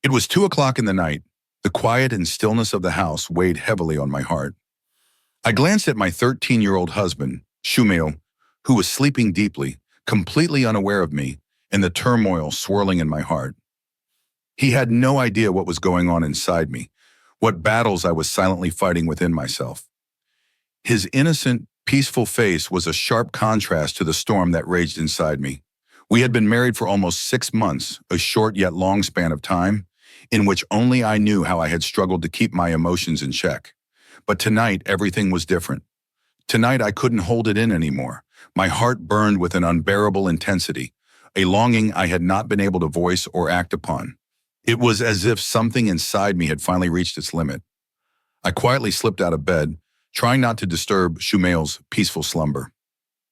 It was 2 o'clock in the night. The quiet and stillness of the house weighed heavily on my heart. I glanced at my 13-year-old husband, Shumeo, who was sleeping deeply, completely unaware of me and the turmoil swirling in my heart. He had no idea what was going on inside me, what battles I was silently fighting within myself. His innocent, peaceful face was a sharp contrast to the storm that raged inside me. We had been married for almost 6 months, a short yet long span of time, in which only I knew how I had struggled to keep my emotions in check. But tonight, everything was different. Tonight, I couldn't hold it in anymore. My heart burned with an unbearable intensity, a longing I had not been able to voice or act upon. It was as if something inside me had finally reached its limit. I quietly slipped out of bed, trying not to disturb Shumeo's peaceful slumber.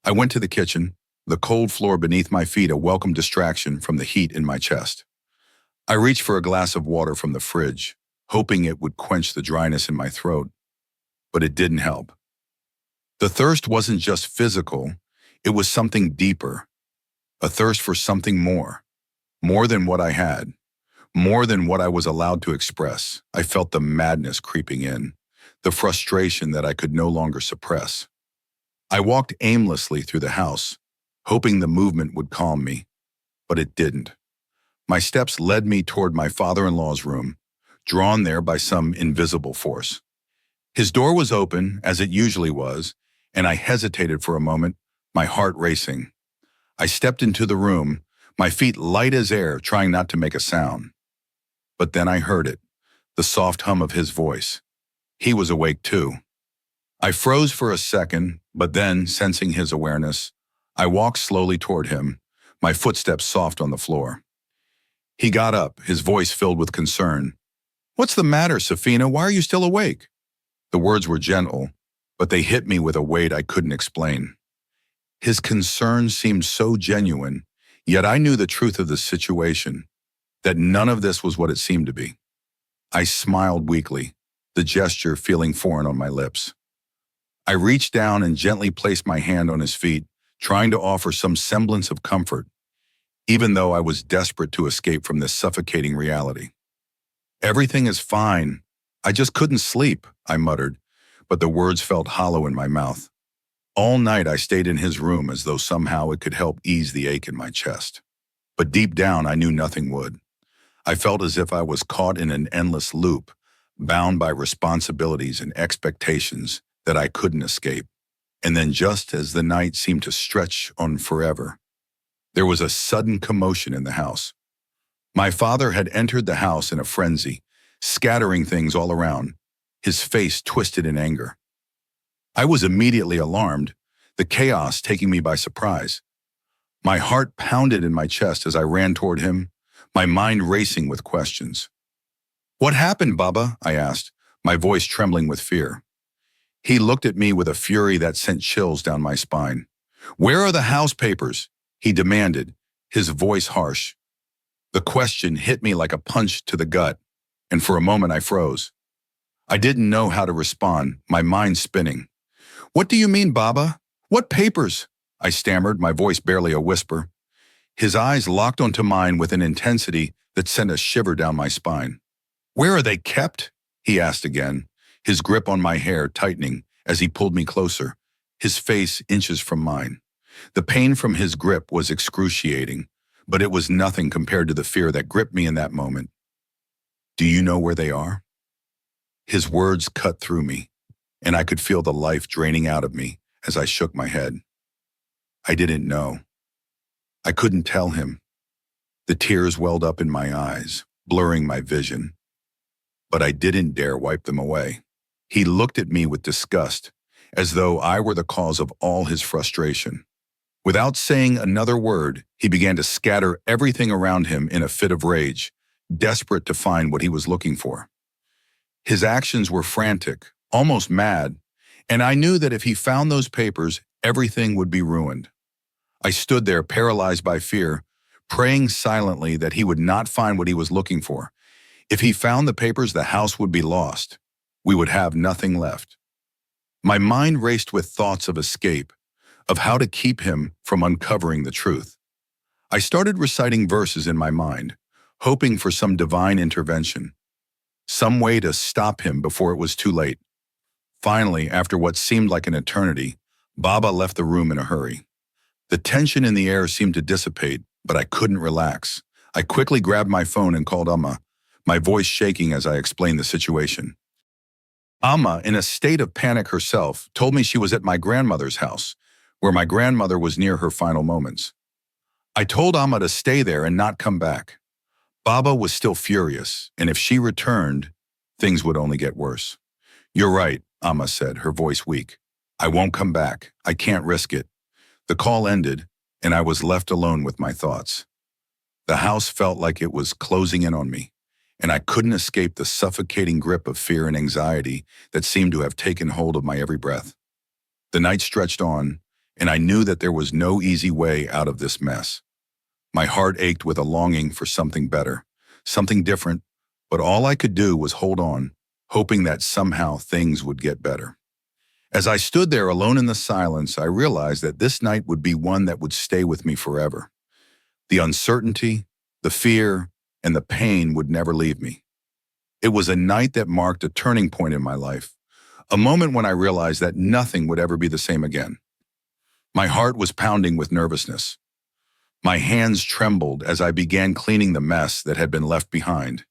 I went to the kitchen, the cold floor beneath my feet a welcome distraction from the heat in my chest. I reached for a glass of water from the fridge, hoping it would quench the dryness in my throat, but it didn't help. The thirst wasn't just physical, it was something deeper, a thirst for something more than what I had, more than what I was allowed to express. I felt the madness creeping in, the frustration that I could no longer suppress. I walked aimlessly through the house, hoping the movement would calm me, but it didn't. My steps led me toward my father-in-law's room, drawn there by some invisible force. His door was open, as it usually was, and I hesitated for a moment, my heart racing. I stepped into the room, my feet light as air, trying not to make a sound. But then I heard it, the soft hum of his voice. He was awake too. I froze for a second, but then, sensing his awareness, I walked slowly toward him, my footsteps soft on the floor. He got up, his voice filled with concern. "What's the matter, Safina? Why are you still awake?" The words were gentle, but they hit me with a weight I couldn't explain. His concern seemed so genuine, yet I knew the truth of the situation, that none of this was what it seemed to be. I smiled weakly, the gesture feeling foreign on my lips. I reached down and gently placed my hand on his feet, trying to offer some semblance of comfort, even though I was desperate to escape from this suffocating reality. "Everything is fine. I just couldn't sleep," I muttered, but the words felt hollow in my mouth. All night I stayed in his room as though somehow it could help ease the ache in my chest. But deep down I knew nothing would. I felt as if I was caught in an endless loop, bound by responsibilities and expectations that I couldn't escape. And then, just as the night seemed to stretch on forever, there was a sudden commotion in the house. My father had entered the house in a frenzy, scattering things all around, his face twisted in anger. I was immediately alarmed, the chaos taking me by surprise. My heart pounded in my chest as I ran toward him, my mind racing with questions. "What happened, Baba?" I asked, my voice trembling with fear. He looked at me with a fury that sent chills down my spine. "Where are the house papers?" he demanded, his voice harsh. The question hit me like a punch to the gut, and for a moment I froze. I didn't know how to respond, my mind spinning. "What do you mean, Baba? What papers?" I stammered, my voice barely a whisper. His eyes locked onto mine with an intensity that sent a shiver down my spine. "Where are they kept?" he asked again, his grip on my hair tightening as he pulled me closer, his face inches from mine. The pain from his grip was excruciating, but it was nothing compared to the fear that gripped me in that moment. "Do you know where they are?" His words cut through me, and I could feel the life draining out of me as I shook my head. I didn't know. I couldn't tell him. The tears welled up in my eyes, blurring my vision. But I didn't dare wipe them away. He looked at me with disgust, as though I were the cause of all his frustration. Without saying another word, he began to scatter everything around him in a fit of rage, desperate to find what he was looking for. His actions were frantic, almost mad, and I knew that if he found those papers, everything would be ruined. I stood there paralyzed by fear, praying silently that he would not find what he was looking for. If he found the papers, the house would be lost. We would have nothing left. My mind raced with thoughts of escape, of how to keep him from uncovering the truth. I started reciting verses in my mind, hoping for some divine intervention, some way to stop him before it was too late. Finally, after what seemed like an eternity, Baba left the room in a hurry. The tension in the air seemed to dissipate, but I couldn't relax. I quickly grabbed my phone and called Amma, my voice shaking as I explained the situation. Amma, in a state of panic herself, told me she was at my grandmother's house, where my grandmother was near her final moments. I told Amma to stay there and not come back. Baba was still furious, and if she returned, things would only get worse. "You're right," Amma said, her voice weak. "I won't come back. I can't risk it." The call ended, and I was left alone with my thoughts. The house felt like it was closing in on me, and I couldn't escape the suffocating grip of fear and anxiety that seemed to have taken hold of my every breath. The night stretched on, and I knew that there was no easy way out of this mess. My heart ached with a longing for something better, something different, but all I could do was hold on, hoping that somehow things would get better. As I stood there alone in the silence, I realized that this night would be one that would stay with me forever. The uncertainty, the fear, and the pain would never leave me. It was a night that marked a turning point in my life, a moment when I realized that nothing would ever be the same again. My heart was pounding with nervousness. My hands trembled as I began cleaning the mess that had been left behind.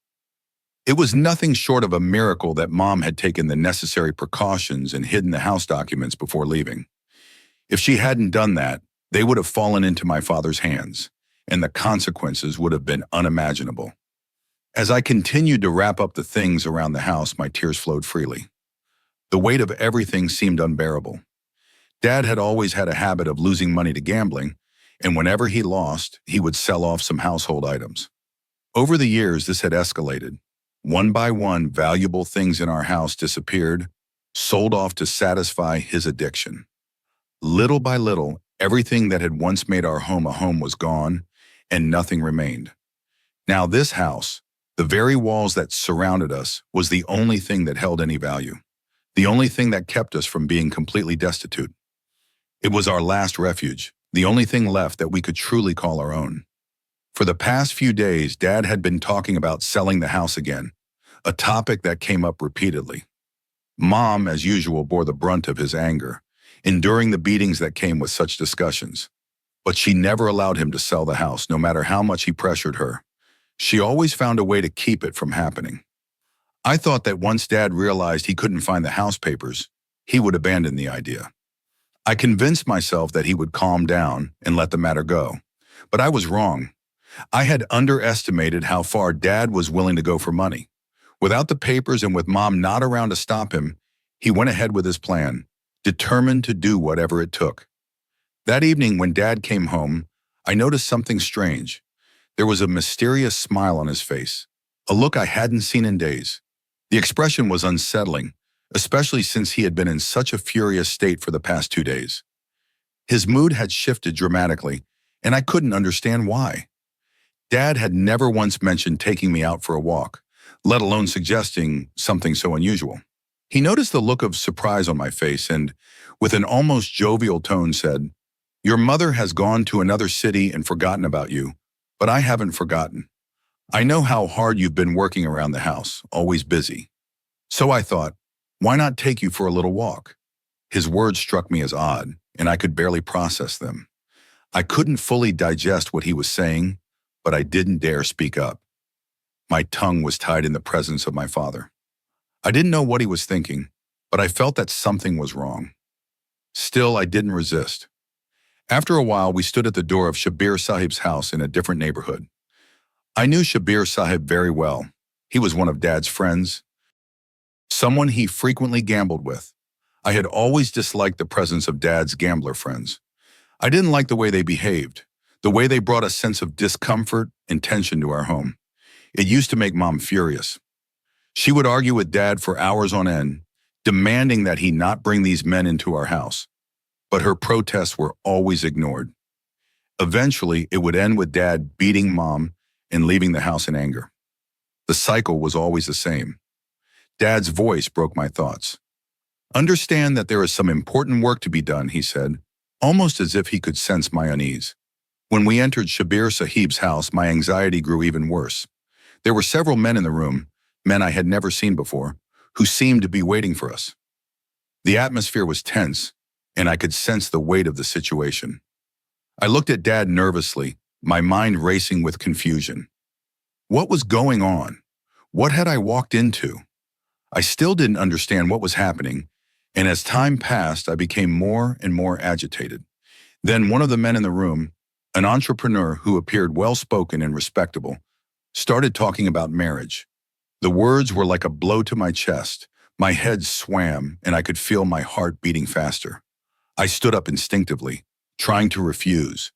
It was nothing short of a miracle that Mom had taken the necessary precautions and hidden the house documents before leaving. If she hadn't done that, they would have fallen into my father's hands, and the consequences would have been unimaginable. As I continued to wrap up the things around the house, my tears flowed freely. The weight of everything seemed unbearable. Dad had always had a habit of losing money to gambling, and whenever he lost, he would sell off some household items. Over the years, this had escalated. One by one, valuable things in our house disappeared, sold off to satisfy his addiction. Little by little, everything that had once made our home a home was gone, and nothing remained. Now this house, the very walls that surrounded us, was the only thing that held any value, the only thing that kept us from being completely destitute. It was our last refuge, the only thing left that we could truly call our own. For the past few days, Dad had been talking about selling the house again, a topic that came up repeatedly. Mom, as usual, bore the brunt of his anger, enduring the beatings that came with such discussions. But she never allowed him to sell the house, no matter how much he pressured her. She always found a way to keep it from happening. I thought that once Dad realized he couldn't find the house papers, he would abandon the idea. I convinced myself that he would calm down and let the matter go. But I was wrong. I had underestimated how far Dad was willing to go for money. Without the papers and with Mom not around to stop him, he went ahead with his plan, determined to do whatever it took. That evening when Dad came home, I noticed something strange. There was a mysterious smile on his face, a look I hadn't seen in days. The expression was unsettling, especially since he had been in such a furious state for the past 2 days. His mood had shifted dramatically, and I couldn't understand why. Dad had never once mentioned taking me out for a walk, let alone suggesting something so unusual. He noticed the look of surprise on my face and, with an almost jovial tone, said, "Your mother has gone to another city and forgotten about you, but I haven't forgotten. I know how hard you've been working around the house, always busy. So I thought, why not take you for a little walk?" His words struck me as odd, and I could barely process them. I couldn't fully digest what he was saying, but I didn't dare speak up. My tongue was tied in the presence of my father. I didn't know what he was thinking, but I felt that something was wrong. Still, I didn't resist. After a while, we stood at the door of Shabir Sahib's house in a different neighborhood. I knew Shabir Sahib very well. He was one of Dad's friends, someone he frequently gambled with. I had always disliked the presence of Dad's gambler friends. I didn't like the way they behaved, the way they brought a sense of discomfort and tension to our home. It used to make Mom furious. She would argue with Dad for hours on end, demanding that he not bring these men into our house. But her protests were always ignored. Eventually, it would end with Dad beating Mom and leaving the house in anger. The cycle was always the same. Dad's voice broke my thoughts. "Understand that there is some important work to be done," he said, almost as if he could sense my unease. When we entered Shabir Sahib's house, my anxiety grew even worse. There were several men in the room, men I had never seen before, who seemed to be waiting for us. The atmosphere was tense, and I could sense the weight of the situation. I looked at Dad nervously, my mind racing with confusion. What was going on? What had I walked into? I still didn't understand what was happening, and as time passed, I became more and more agitated. Then one of the men in the room, an entrepreneur who appeared well-spoken and respectable, started talking about marriage. The words were like a blow to my chest. My head swam, and I could feel my heart beating faster. I stood up instinctively, trying to refuse,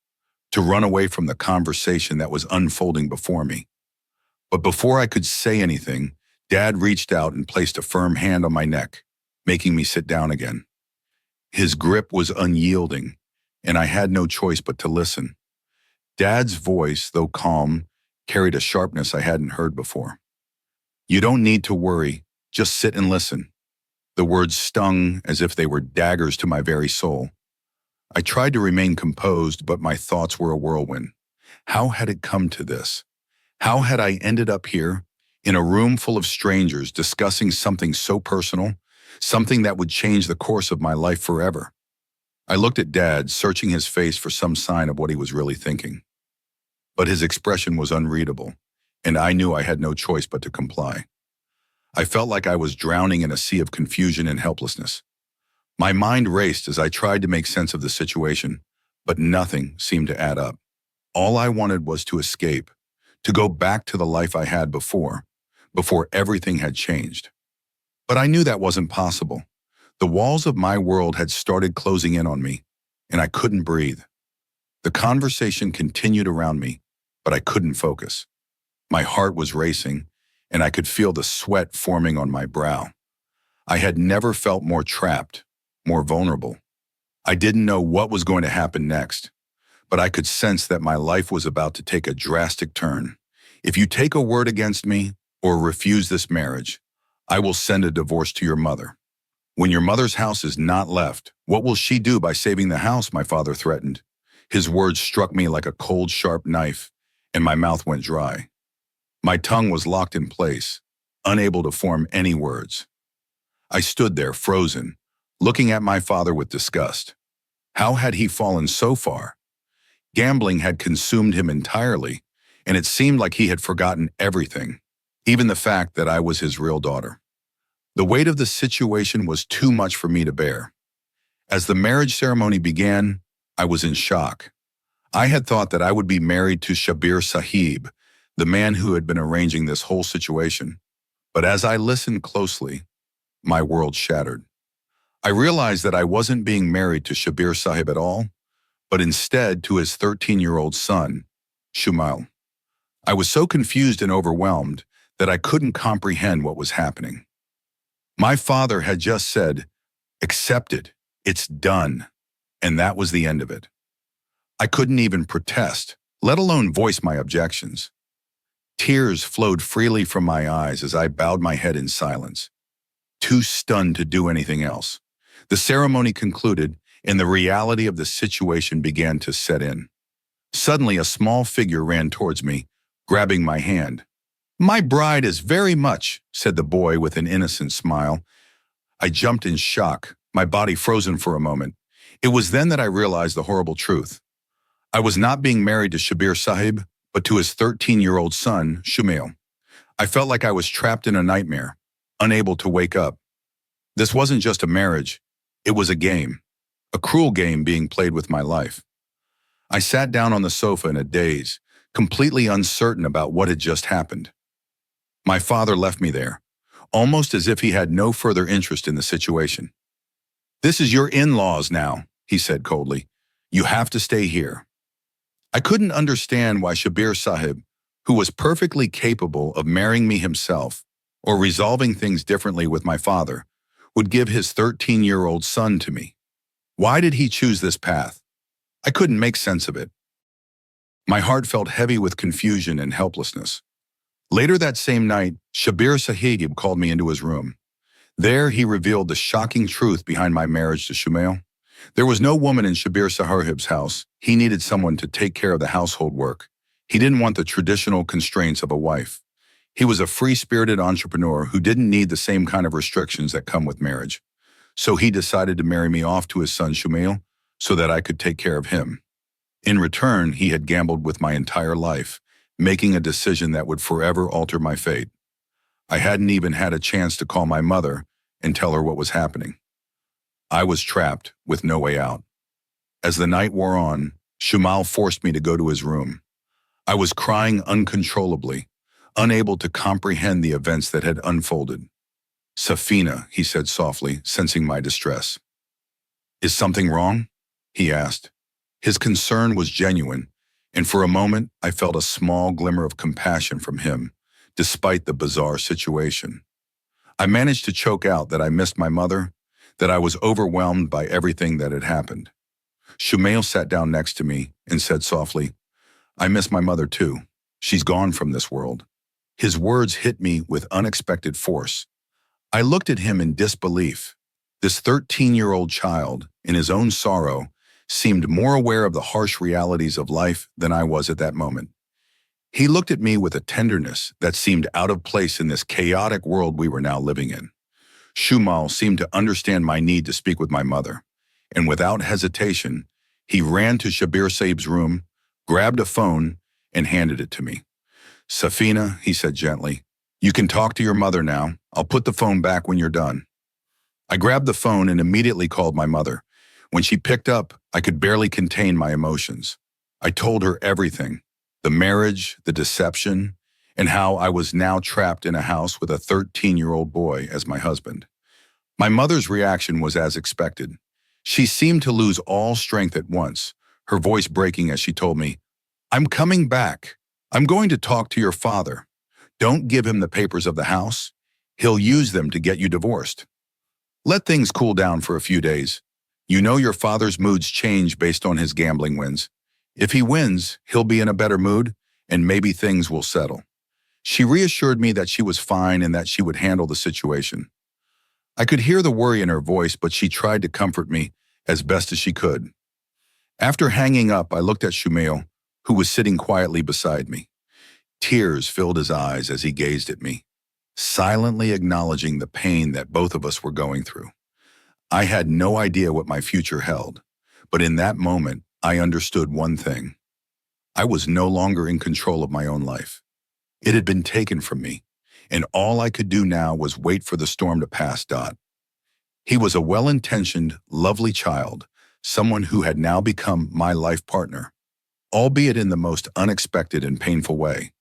to run away from the conversation that was unfolding before me. But before I could say anything, Dad reached out and placed a firm hand on my neck, making me sit down again. His grip was unyielding, and I had no choice but to listen. Dad's voice, though calm, carried a sharpness I hadn't heard before. "You don't need to worry, just sit and listen." The words stung as if they were daggers to my very soul. I tried to remain composed, but my thoughts were a whirlwind. How had it come to this? How had I ended up here, in a room full of strangers discussing something so personal, something that would change the course of my life forever? I looked at Dad, searching his face for some sign of what he was really thinking. But his expression was unreadable, and I knew I had no choice but to comply. I felt like I was drowning in a sea of confusion and helplessness. My mind raced as I tried to make sense of the situation, but nothing seemed to add up. All I wanted was to escape, to go back to the life I had before everything had changed. But I knew that wasn't possible. The walls of my world had started closing in on me, and I couldn't breathe. The conversation continued around me, but I couldn't focus. My heart was racing, and I could feel the sweat forming on my brow. I had never felt more trapped, more vulnerable. I didn't know what was going to happen next, but I could sense that my life was about to take a drastic turn. "If you take a word against me or refuse this marriage, I will send a divorce to your mother. When your mother's house is not left, what will she do by saving the house?" my father threatened. His words struck me like a cold, sharp knife, and my mouth went dry. My tongue was locked in place, unable to form any words. I stood there, frozen, looking at my father with disgust. How had he fallen so far? Gambling had consumed him entirely, and it seemed like he had forgotten everything, even the fact that I was his real daughter. The weight of the situation was too much for me to bear. As the marriage ceremony began, I was in shock. I had thought that I would be married to Shabir Sahib, the man who had been arranging this whole situation. But as I listened closely, my world shattered. I realized that I wasn't being married to Shabir Sahib at all, but instead to his 13-year-old son, Shumail. I was so confused and overwhelmed that I couldn't comprehend what was happening. My father had just said, "Accept it, it's done," and that was the end of it. I couldn't even protest, let alone voice my objections. Tears flowed freely from my eyes as I bowed my head in silence, too stunned to do anything else. The ceremony concluded, and the reality of the situation began to set in. Suddenly, a small figure ran towards me, grabbing my hand. "My bride is very much," said the boy with an innocent smile. I jumped in shock, my body frozen for a moment. It was then that I realized the horrible truth. I was not being married to Shabir Sahib, but to his 13-year-old son, Shumail. I felt like I was trapped in a nightmare, unable to wake up. This wasn't just a marriage, it was a game, a cruel game being played with my life. I sat down on the sofa in a daze, completely uncertain about what had just happened. My father left me there, almost as if he had no further interest in the situation. "This is your in-laws now," he said coldly. "You have to stay here." I couldn't understand why Shabir Sahib, who was perfectly capable of marrying me himself or resolving things differently with my father, would give his 13-year-old son to me. Why did he choose this path? I couldn't make sense of it. My heart felt heavy with confusion and helplessness. Later that same night, Shabir Sahib called me into his room. There, he revealed the shocking truth behind my marriage to Shumail. There was no woman in Shabir Sahib's house. He needed someone to take care of the household work. He didn't want the traditional constraints of a wife. He was a free-spirited entrepreneur who didn't need the same kind of restrictions that come with marriage. So he decided to marry me off to his son Shumail so that I could take care of him. In return, he had gambled with my entire life, making a decision that would forever alter my fate. I hadn't even had a chance to call my mother and tell her what was happening. I was trapped with no way out. As the night wore on, Shumail forced me to go to his room. I was crying uncontrollably, unable to comprehend the events that had unfolded. "Safina," he said softly, sensing my distress. "Is something wrong?" he asked. His concern was genuine, and for a moment I felt a small glimmer of compassion from him, despite the bizarre situation. I managed to choke out that I missed my mother, that I was overwhelmed by everything that had happened. Shumail sat down next to me and said softly, "I miss my mother too. She's gone from this world." His words hit me with unexpected force. I looked at him in disbelief. This 13-year-old child, in his own sorrow, seemed more aware of the harsh realities of life than I was at that moment. He looked at me with a tenderness that seemed out of place in this chaotic world we were now living in. Shumail seemed to understand my need to speak with my mother, and without hesitation, he ran to Shabir Saib's room, grabbed a phone, and handed it to me. "Safina," he said gently, "you can talk to your mother now. I'll put the phone back when you're done." I grabbed the phone and immediately called my mother. When she picked up, I could barely contain my emotions. I told her everything, the marriage, the deception, and how I was now trapped in a house with a 13-year-old boy as my husband. My mother's reaction was as expected. She seemed to lose all strength at once, her voice breaking as she told me, "I'm coming back. I'm going to talk to your father. Don't give him the papers of the house. He'll use them to get you divorced. Let things cool down for a few days. You know your father's moods change based on his gambling wins. If he wins, he'll be in a better mood, and maybe things will settle." She reassured me that she was fine and that she would handle the situation. I could hear the worry in her voice, but she tried to comfort me as best as she could. After hanging up, I looked at Shumail, who was sitting quietly beside me. Tears filled his eyes as he gazed at me, silently acknowledging the pain that both of us were going through. I had no idea what my future held, but in that moment, I understood one thing. I was no longer in control of my own life. It had been taken from me, and all I could do now was wait for the storm to pass. He was a well-intentioned, lovely child, someone who had now become my life partner, albeit in the most unexpected and painful way.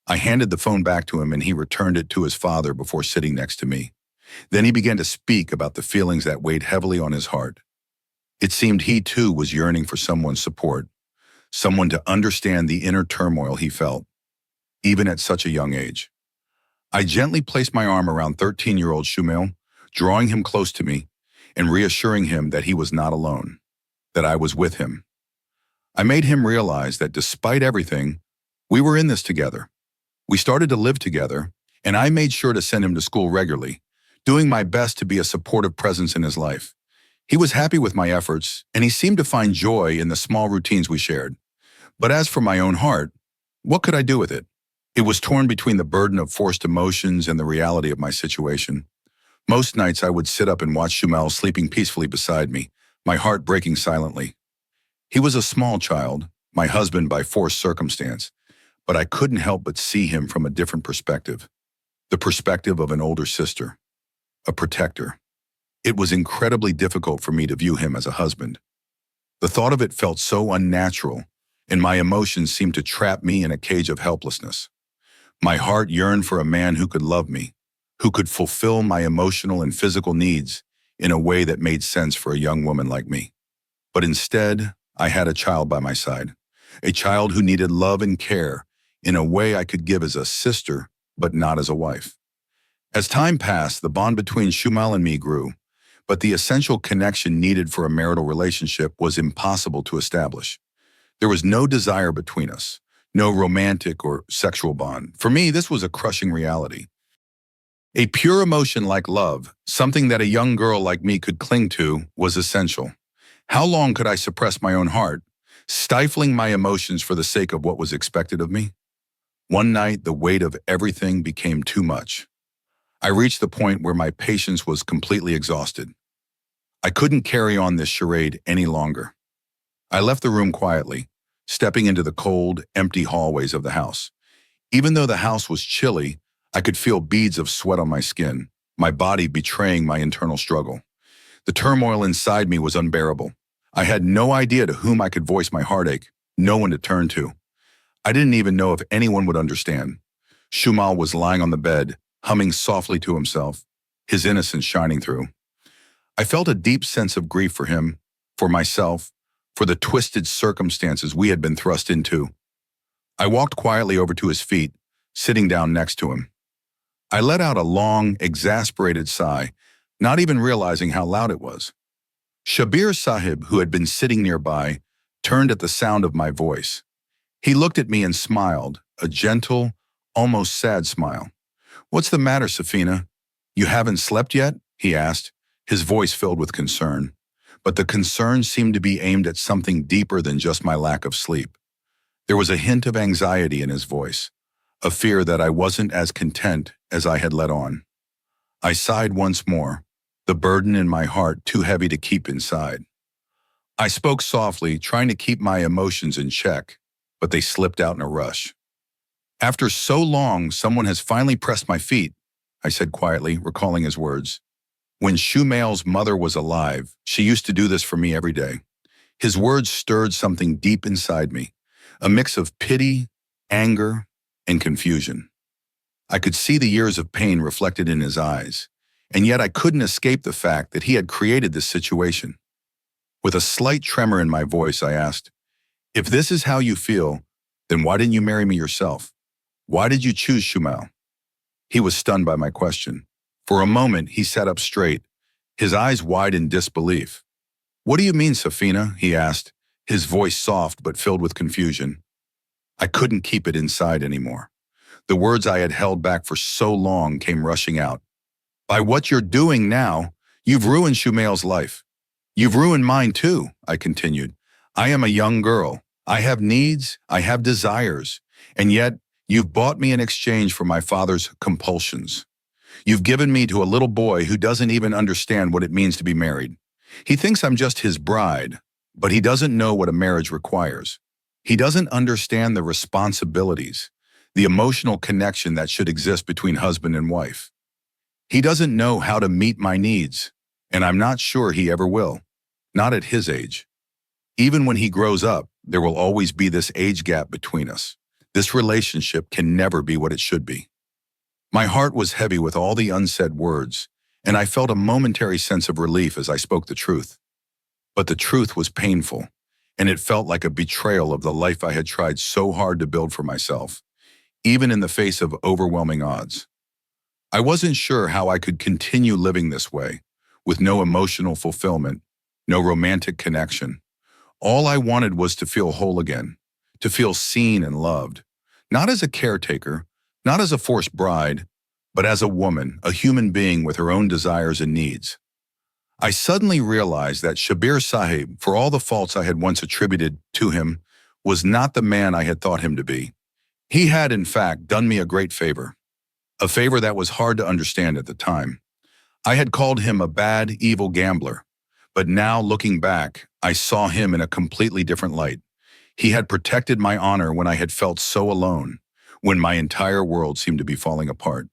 I handed the phone back to him and he returned it to his father before sitting next to me. Then he began to speak about the feelings that weighed heavily on his heart. It seemed he too was yearning for someone's support, someone to understand the inner turmoil he felt, even at such a young age. I gently placed my arm around 13-year-old Shumail, drawing him close to me and reassuring him that he was not alone, that I was with him. I made him realize that despite everything, we were in this together. We started to live together, and I made sure to send him to school regularly, doing my best to be a supportive presence in his life. He was happy with my efforts, and he seemed to find joy in the small routines we shared. But as for my own heart, what could I do with it? It was torn between the burden of forced emotions and the reality of my situation. Most nights I would sit up and watch Shumail sleeping peacefully beside me, my heart breaking silently. He was a small child, my husband by forced circumstance, but I couldn't help but see him from a different perspective, the perspective of an older sister, a protector. It was incredibly difficult for me to view him as a husband. The thought of it felt so unnatural, and my emotions seemed to trap me in a cage of helplessness. My heart yearned for a man who could love me, who could fulfill my emotional and physical needs in a way that made sense for a young woman like me. But instead, I had a child by my side, a child who needed love and care in a way I could give as a sister, but not as a wife. As time passed, the bond between Shumail and me grew, but the essential connection needed for a marital relationship was impossible to establish. There was no desire between us, no romantic or sexual bond. For me, this was a crushing reality. A pure emotion like love, something that a young girl like me could cling to, was essential. How long could I suppress my own heart, stifling my emotions for the sake of what was expected of me? One night, the weight of everything became too much. I reached the point where my patience was completely exhausted. I couldn't carry on this charade any longer. I left the room quietly, stepping into the cold, empty hallways of the house. Even though the house was chilly, I could feel beads of sweat on my skin, my body betraying my internal struggle. The turmoil inside me was unbearable. I had no idea to whom I could voice my heartache, no one to turn to. I didn't even know if anyone would understand. Shumal was lying on the bed, humming softly to himself, his innocence shining through. I felt a deep sense of grief for him, for myself, for the twisted circumstances we had been thrust into. I walked quietly over to his feet, sitting down next to him. I let out a long, exasperated sigh, not even realizing how loud it was. Shabir Sahib, who had been sitting nearby, turned at the sound of my voice. He looked at me and smiled, a gentle, almost sad smile. "What's the matter, Safina? You haven't slept yet?" he asked, his voice filled with concern. But the concern seemed to be aimed at something deeper than just my lack of sleep. There was a hint of anxiety in his voice, a fear that I wasn't as content as I had let on. I sighed once more, the burden in my heart too heavy to keep inside. I spoke softly, trying to keep my emotions in check, but they slipped out in a rush. "After so long, someone has finally pressed my feet," I said quietly, recalling his words. "When Shumail's mother was alive, she used to do this for me every day." His words stirred something deep inside me, a mix of pity, anger, and confusion. I could see the years of pain reflected in his eyes, and yet I couldn't escape the fact that he had created this situation. With a slight tremor in my voice, I asked, "If this is how you feel, then why didn't you marry me yourself? Why did you choose Shumail?" He was stunned by my question. For a moment, he sat up straight, his eyes wide in disbelief. "What do you mean, Safina?" he asked, his voice soft but filled with confusion. I couldn't keep it inside anymore. The words I had held back for so long came rushing out. "By what you're doing now, you've ruined Shumail's life. You've ruined mine too," I continued. "I am a young girl. I have needs, I have desires, and yet you've bought me in exchange for my father's compulsions. You've given me to a little boy who doesn't even understand what it means to be married. He thinks I'm just his bride, but he doesn't know what a marriage requires. He doesn't understand the responsibilities, the emotional connection that should exist between husband and wife. He doesn't know how to meet my needs, and I'm not sure he ever will, not at his age. Even when he grows up, there will always be this age gap between us. This relationship can never be what it should be." My heart was heavy with all the unsaid words, and I felt a momentary sense of relief as I spoke the truth. But the truth was painful, and it felt like a betrayal of the life I had tried so hard to build for myself, even in the face of overwhelming odds. I wasn't sure how I could continue living this way, with no emotional fulfillment, no romantic connection. All I wanted was to feel whole again, to feel seen and loved, not as a caretaker, not as a forced bride, but as a woman, a human being with her own desires and needs. I suddenly realized that Shabir Sahib, for all the faults I had once attributed to him, was not the man I had thought him to be. He had, in fact, done me a great favor, a favor that was hard to understand at the time. I had called him a bad, evil gambler, but now, looking back, I saw him in a completely different light. He had protected my honor when I had felt so alone, when my entire world seemed to be falling apart.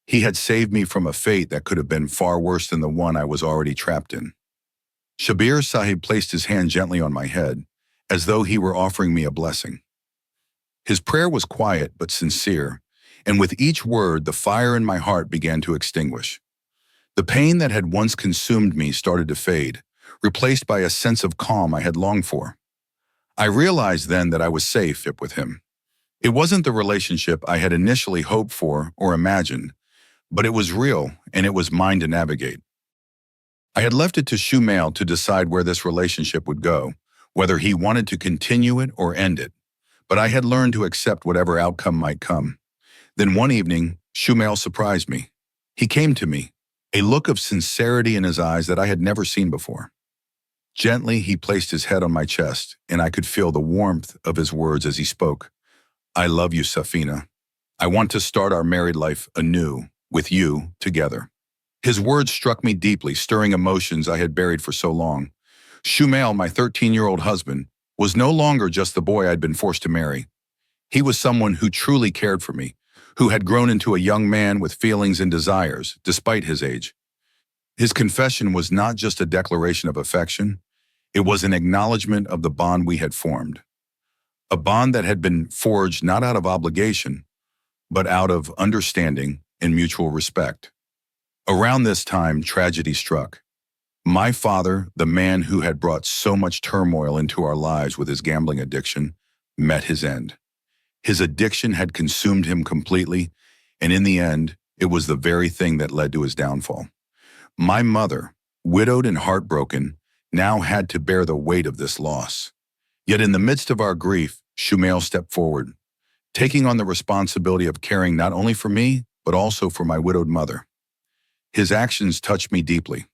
He had saved me from a fate that could have been far worse than the one I was already trapped in. Shabir Sahib placed his hand gently on my head, as though he were offering me a blessing. His prayer was quiet but sincere, and with each word the fire in my heart began to extinguish. The pain that had once consumed me started to fade, replaced by a sense of calm I had longed for. I realized then that I was safe with him. It wasn't the relationship I had initially hoped for or imagined, but it was real and it was mine to navigate. I had left it to Shumail to decide where this relationship would go, whether he wanted to continue it or end it, but I had learned to accept whatever outcome might come. Then one evening, Shumail surprised me. He came to me, a look of sincerity in his eyes that I had never seen before. Gently, he placed his head on my chest, and I could feel the warmth of his words as he spoke. I love you, Safina. I want to start our married life anew, with you, together. His words struck me deeply, stirring emotions I had buried for so long. Shumail, my 13-year-old husband, was no longer just the boy I'd been forced to marry. He was someone who truly cared for me, who had grown into a young man with feelings and desires, despite his age. His confession was not just a declaration of affection, it was an acknowledgement of the bond we had formed. A bond that had been forged not out of obligation, but out of understanding and mutual respect. Around this time, tragedy struck. My father, the man who had brought so much turmoil into our lives with his gambling addiction, met his end. His addiction had consumed him completely, and in the end, it was the very thing that led to his downfall. My mother, widowed and heartbroken, now had to bear the weight of this loss. Yet in the midst of our grief, Shumail stepped forward, taking on the responsibility of caring not only for me, but also for my widowed mother. His actions touched me deeply.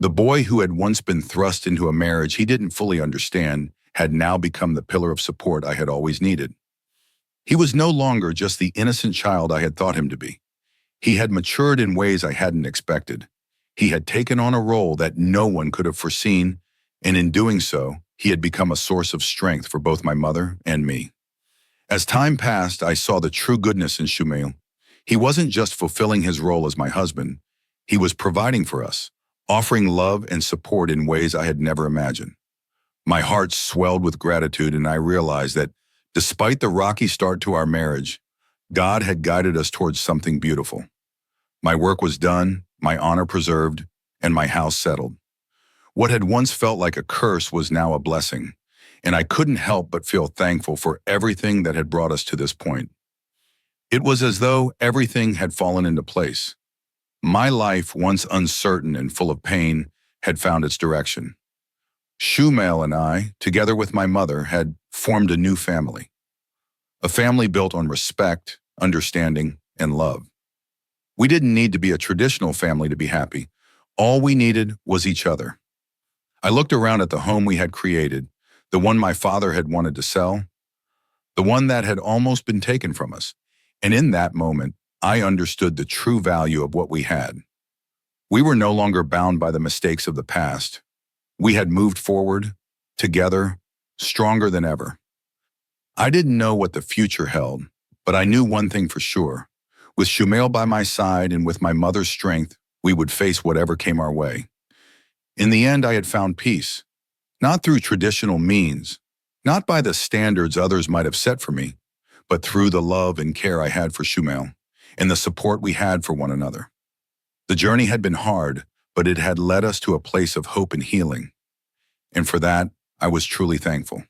The boy who had once been thrust into a marriage he didn't fully understand had now become the pillar of support I had always needed. He was no longer just the innocent child I had thought him to be. He had matured in ways I hadn't expected. He had taken on a role that no one could have foreseen, and in doing so, he had become a source of strength for both my mother and me. As time passed, I saw the true goodness in Shumail. He wasn't just fulfilling his role as my husband, he was providing for us, offering love and support in ways I had never imagined. My heart swelled with gratitude, and I realized that despite the rocky start to our marriage, God had guided us towards something beautiful. My work was done, my honor preserved, and my house settled. What had once felt like a curse was now a blessing, and I couldn't help but feel thankful for everything that had brought us to this point. It was as though everything had fallen into place. My life, once uncertain and full of pain, had found its direction. Shumail and I, together with my mother, had formed a new family. A family built on respect, understanding, and love. We didn't need to be a traditional family to be happy. All we needed was each other. I looked around at the home we had created, the one my father had wanted to sell, the one that had almost been taken from us. And in that moment, I understood the true value of what we had. We were no longer bound by the mistakes of the past. We had moved forward, together, stronger than ever. I didn't know what the future held, but I knew one thing for sure. With Shumail by my side and with my mother's strength, we would face whatever came our way. In the end, I had found peace, not through traditional means, not by the standards others might have set for me, but through the love and care I had for Shumail and the support we had for one another. The journey had been hard, but it had led us to a place of hope and healing. And for that, I was truly thankful.